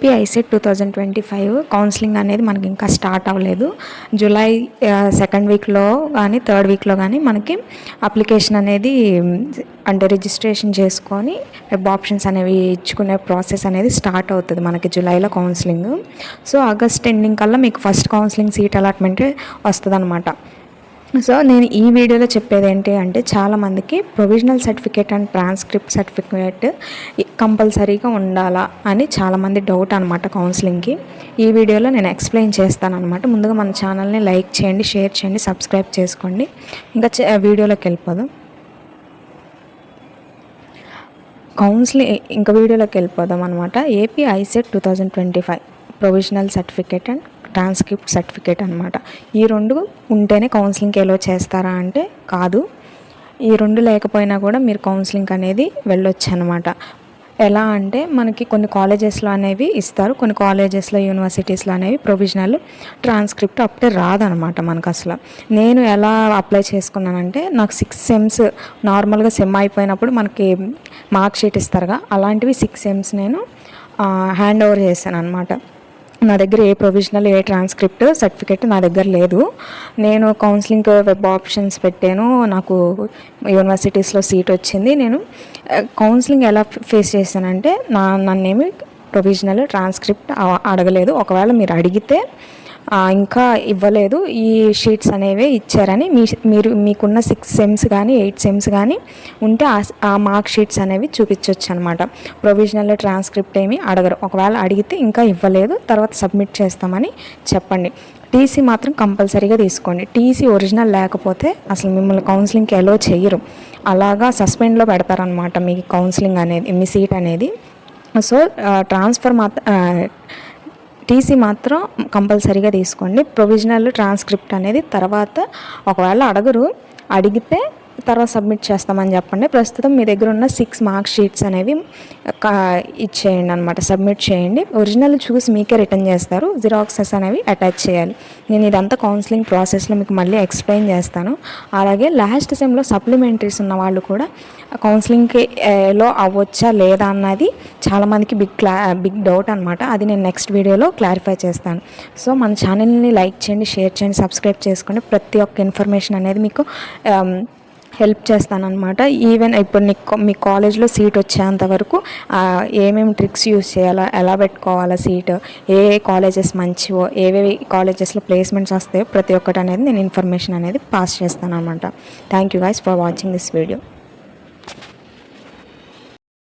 AP ICET 2025 counselling అనేది మనకి ఇంకా స్టార్ట్ అవ్వలేదు. జూలై సెకండ్ వీక్లో కానీ థర్డ్ వీక్లో కానీ మనకి అప్లికేషన్ అనేది అంటే రిజిస్ట్రేషన్ చేసుకొని వెబ్ ఆప్షన్స్ అనేవి ఇచ్చుకునే ప్రాసెస్ అనేది స్టార్ట్ అవుతుంది మనకి జూలైలో కౌన్సిలింగ్. సో ఆగస్ట్ ఎండింగ్ కల్లా మీకు ఫస్ట్ కౌన్సిలింగ్ సీట్ అలాట్మెంట్ వస్తుంది అనమాట. సో నేను ఈ వీడియోలో చెప్పేది ఏంటి అంటే, చాలామందికి provisional certificate and transcript certificate కంపల్సరీగా ఉండాలా అని చాలామంది డౌట్ అనమాట కౌన్సిలింగ్కి. ఈ వీడియోలో నేను ఎక్స్ప్లెయిన్ చేస్తాను అనమాట. ముందుగా మన ఛానల్ని లైక్ చేయండి, షేర్ చేయండి, సబ్స్క్రైబ్ చేసుకోండి. ఇంకా వీడియోలోకి వెళ్ళిపోదాం. వీడియోలోకి వెళ్ళిపోదాం అనమాట. AP ICET 2025 provisional certificate and transcript certificate అనమాట. ఈ రెండు ఉంటేనే కౌన్సిలింగ్కి ఎలో చేస్తారా అంటే కాదు. ఈ రెండు లేకపోయినా కూడా మీరు కౌన్సిలింగ్ అనేది వెళ్ళొచ్చు అనమాట. ఎలా అంటే మనకి కొన్ని కాలేజెస్లో అనేవి ఇస్తారు, కొన్ని కాలేజెస్లో యూనివర్సిటీస్లో అనేవి ప్రొవిజనల్ ట్రాన్స్క్రిప్ట్ అప్పుడే రాదనమాట మనకు అసలు. నేను ఎలా అప్లై చేసుకున్నానంటే, నాకు 6 సెమ్స్ నార్మల్గా సెమ్ అయిపోయినప్పుడు మనకి మార్క్ షీట్ ఇస్తారుగా, అలాంటివి 6 సెమ్స్ నేను హ్యాండ్ ఓవర్ చేశాను అనమాట. నా దగ్గర ఏ ప్రొవిజనల్ ఏ ట్రాన్స్క్రిప్ట్ సర్టిఫికేట్ నా దగ్గర లేదు. నేను కౌన్సిలింగ్ వెబ్ ఆప్షన్స్ పెట్టాను, నాకు యూనివర్సిటీస్లో సీట్ వచ్చింది. నేను కౌన్సిలింగ్ ఎలా ఫేస్ చేశానంటే, నన్నేమి ప్రొవిజనల్ ట్రాన్స్క్రిప్ట్ అడగలేదు. ఒకవేళ మీరు అడిగితే ఇంకా ఇవ్వలేదు, ఈ షీట్స్ అనేవి ఇచ్చారని మీకున్న 6 సెమ్స్ కానీ 8 సెమ్స్ కానీ ఉంటే ఆ మార్క్ షీట్స్ అనేవి చూపించవచ్చు అనమాట. ప్రొవిజనల్ ట్రాన్స్క్రిప్ట్ ఏమీ అడగరు. ఒకవేళ అడిగితే ఇంకా ఇవ్వలేదు, తర్వాత సబ్మిట్ చేస్తామని చెప్పండి. టీసీ మాత్రం కంపల్సరీగా తీసుకోండి. టీసీ ఒరిజినల్ లేకపోతే అసలు మిమ్మల్ని కౌన్సిలింగ్కి ఎలో చేయరు. అలాగా సస్పెండ్లో పెడతారనమాట మీ కౌన్సిలింగ్ అనేది, మీ సీట్ అనేది. సో టీసీ మాత్రం కంపల్సరీగా తీసుకోండి. ప్రొవిజనల్ ట్రాన్స్క్రిప్ట్ అనేది తర్వాత ఒకవేళ అడిగితే తర్వాత సబ్మిట్ చేస్తామని చెప్పండి. ప్రస్తుతం మీ దగ్గర ఉన్న 6 మార్క్ షీట్స్ అనేవి ఇచ్చేయండి అనమాట, సబ్మిట్ చేయండి. ఒరిజినల్ చూసి మీకే రిటర్న్ చేస్తారు, జిరాక్సెస్ అనేవి అటాచ్ చేయాలి. నేను ఇదంతా కౌన్సిలింగ్ ప్రాసెస్లో మీకు మళ్ళీ ఎక్స్ప్లెయిన్ చేస్తాను. అలాగే లాస్ట్ సెమ్లో సప్లిమెంటరీస్ ఉన్న వాళ్ళు కూడా కౌన్సిలింగ్కి ఎలో అవ్వచ్చా లేదా అన్నది చాలామందికి బిగ్ డౌట్ అనమాట. అది నేను నెక్స్ట్ వీడియోలో క్లారిఫై చేస్తాను. సో మన ఛానల్ని లైక్ చేయండి, షేర్ చేయండి, సబ్స్క్రైబ్ చేసుకోండి. ప్రతి ఒక్క ఇన్ఫర్మేషన్ అనేది మీకు హెల్ప్ చేస్తానన్నమాట. ఈవెన్ ఇప్పుడు మీ కాలేజ్లో సీట్ వచ్చేంత వరకు ఏమేమి ట్రిక్స్ యూస్ చేయాలా, ఎలా పెట్టుకోవాలా సీట్, ఏ కాలేజెస్ మంచివో, ఏవేవి కాలేజెస్లో ప్లేస్మెంట్స్ వస్తాయో ప్రతి ఒక్కటి అనేది నేను ఇన్ఫర్మేషన్ అనేది పాస్ చేస్తాను అనమాట. Thank you guys for watching this video.